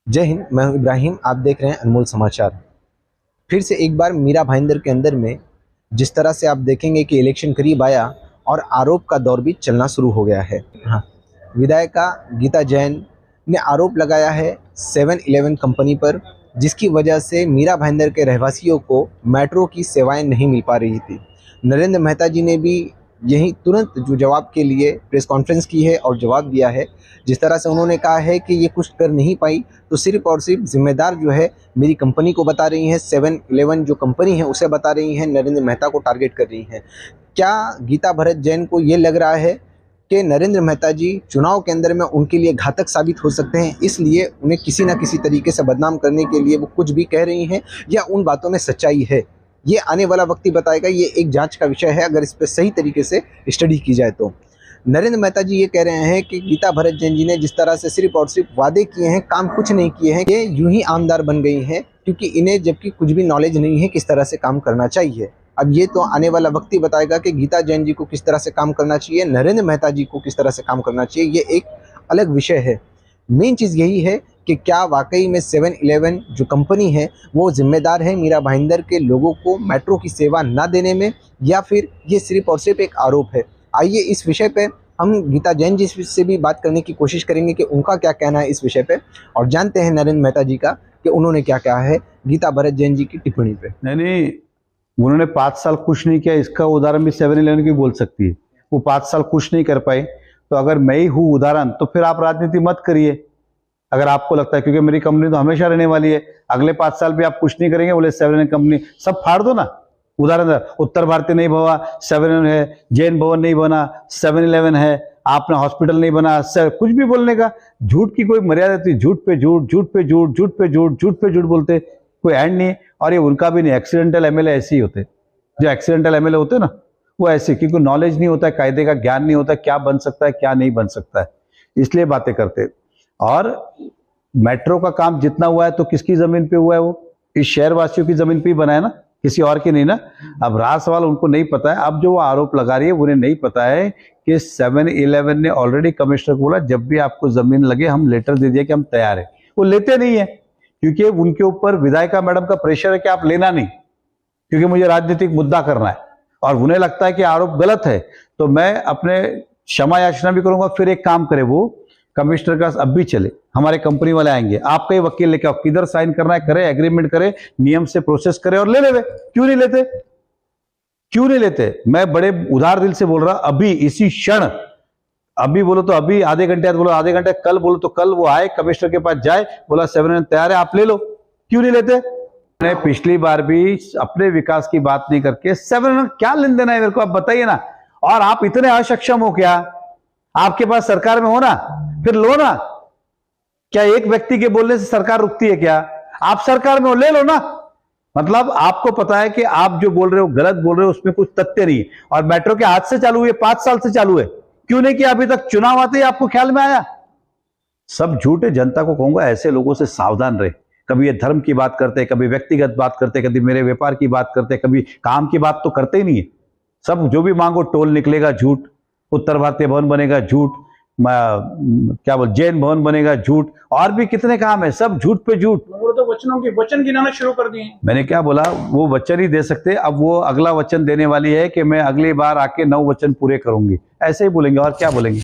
जय हिंद। मैं हूं इब्राहिम। आप देख रहे हैं अनमोल समाचार। फिर से एक बार मीरा भाईंदर के अंदर में जिस तरह से आप देखेंगे कि इलेक्शन करीब आया और आरोप का दौर भी चलना शुरू हो गया है। हाँ, विधायिका गीता जैन ने आरोप लगाया है 7-Eleven कंपनी पर, जिसकी वजह से मीरा भाईंदर के रहवासियों को मेट्रो की सेवाएं नहीं मिल पा रही थी। नरेंद्र मेहता जी ने भी यही तुरंत जो जवाब के लिए प्रेस कॉन्फ्रेंस की है और जवाब दिया है। जिस तरह से उन्होंने कहा है कि ये कुछ कर नहीं पाई तो सिर्फ और सिर्फ जिम्मेदार जो है मेरी कंपनी को बता रही हैं, 7-Eleven जो कंपनी है उसे बता रही हैं, नरेंद्र मेहता को टारगेट कर रही हैं। क्या गीता भरत जैन को ये लग रहा है कि नरेंद्र मेहता जी चुनाव के अंदर में उनके लिए घातक साबित हो सकते हैं, इसलिए उन्हें किसी न किसी तरीके से बदनाम करने के लिए वो कुछ भी कह रही हैं, या उन बातों में सच्चाई है? ये आने वाला वक्त ही बताएगा। ये एक जांच का विषय है अगर इस पर सही तरीके से स्टडी की जाए तो। नरेंद्र मेहता जी ये कह रहे हैं कि गीता भरत जैन जी ने जिस तरह से सिर्फ और सिर्फ वादे किए हैं, काम कुछ नहीं किए हैं, ये यूं ही आमदार बन गई हैं क्योंकि इन्हें जबकि कुछ भी नॉलेज नहीं है किस तरह से काम करना चाहिए। अब ये तो आने वाला वक्त ही बताएगा कि गीता जैन जी को किस तरह से काम करना चाहिए, नरेंद्र मेहता जी को किस तरह से काम करना चाहिए। ये एक अलग विषय है। मेन चीज़ यही है कि क्या वाकई में 7-Eleven जो कंपनी है वो जिम्मेदार है मीरा भाईंदर के लोगों को मेट्रो की सेवा ना देने में, या फिर ये सिर्फ और सिर्फ एक आरोप है। आइए इस विषय पे हम गीता जैन जी से भी बात करने की कोशिश करेंगे कि उनका क्या कहना है इस विषय पे, और जानते हैं नरेंद्र मेहता जी का कि उन्होंने क्या कहा है गीता भरत जैन जी की टिप्पणी पे। नहीं, उन्होंने 5 साल कुछ नहीं किया, इसका उदाहरण भी 7-Eleven की बोल सकती है। वो 5 साल कुछ नहीं कर पाए, तो अगर मैं ही हूँ उदाहरण तो फिर आप राजनीति मत करिए अगर आपको लगता है, क्योंकि मेरी कंपनी तो हमेशा रहने वाली है। अगले 5 साल भी आप कुछ नहीं करेंगे, बोले 7-Eleven कंपनी सब फाड़ दो ना। उदाहरण उत्तर भारतीय नहीं बना, 7-Eleven है, जैन भवन नहीं बना, 7-Eleven है, आपने हॉस्पिटल नहीं बना, कुछ भी बोलने का। झूठ की कोई मर्यादा थी? झूठ पे झूठ, झूठ पे झूठ, झूठ पे झूठ, झूठ पे झूठ बोलते, कोई एंड नहीं है। और ये उनका भी नहीं, एक्सीडेंटल एमएलए ऐसे ही होते। जो एक्सीडेंटल एमएलए होते ना वो ऐसे, क्योंकि नॉलेज नहीं होता है, कायदे का ज्ञान नहीं होता, क्या बन सकता है क्या नहीं बन सकता है, इसलिए बातें करते। और मेट्रो का काम जितना हुआ है तो किसकी जमीन पे हुआ है? वो इस शहरवासियों की जमीन पे ही बना है ना, किसी और की नहीं ना। अब रहा सवाल, उनको नहीं पता है। अब जो वो आरोप लगा रही है उन्हें नहीं पता है कि 7-Eleven ने ऑलरेडी कमिश्नर को बोला जब भी आपको जमीन लगे हम लेटर दे दिए कि हम तैयार है। वो लेते नहीं है क्योंकि उनके ऊपर विधायिका मैडम का प्रेशर है कि आप लेना नहीं, क्योंकि मुझे राजनीतिक मुद्दा करना है और उन्हें लगता है कि आरोप गलत है। तो मैं अपने क्षमा याचना भी करूंगा। फिर एक काम करे, वो कमिश्नर का अब भी चले, हमारे कंपनी वाले आएंगे, आपका ही वकील लेके आओ, किधर साइन करना है करे, एग्रीमेंट करे, नियम से प्रोसेस करे और ले ले। क्यों नहीं लेते? क्यों नहीं लेते? मैं बड़े उदार दिल से बोल रहा, अभी इसी क्षण, अभी बोलो तो अभी, आधे घंटे बोलो आधे घंटे, कल बोलो तो कल वो आए कमिश्नर के पास जाए, बोला 7-Eleven तैयार है, आप ले लो। क्यों नहीं लेते? मैंने पिछली बार भी अपने विकास की बात नहीं करके 7-Eleven क्या लेन देना है मेरे को, आप बताइए ना। और आप इतने अक्षम हो क्या? आपके पास सरकार में हो ना, फिर लो ना। क्या एक व्यक्ति के बोलने से सरकार रुकती है क्या? आप सरकार में हो, ले लो ना। मतलब आपको पता है कि आप जो बोल रहे हो गलत बोल रहे हो, उसमें कुछ तथ्य नहीं है। और मेट्रो के आज से चालू हुई, 5 साल से चालू है, क्यों नहीं किया अभी तक? चुनाव आते ही आपको ख्याल में आया? सब झूठ है। जनता को कहूंगा ऐसे लोगों से सावधान रहे। कभी ये धर्म की बात करते, कभी व्यक्तिगत बात करते, कभी मेरे व्यापार की बात करते, कभी काम की बात तो करते ही नहीं है। सब जो भी मांगो टोल निकलेगा झूठ, उत्तर भारतीय भवन बनेगा झूठ, क्या बोल जैन भवन बनेगा झूठ, और भी कितने काम है, सब झूठ पे झूठ। वो तो वचनों के वचन गिनाना शुरू कर दिए। मैंने क्या बोला? वो वचन ही दे सकते। अब वो अगला वचन देने वाली है कि मैं अगली बार आके 9 वचन पूरे करूंगी, ऐसे ही बोलेंगे और क्या बोलेंगे।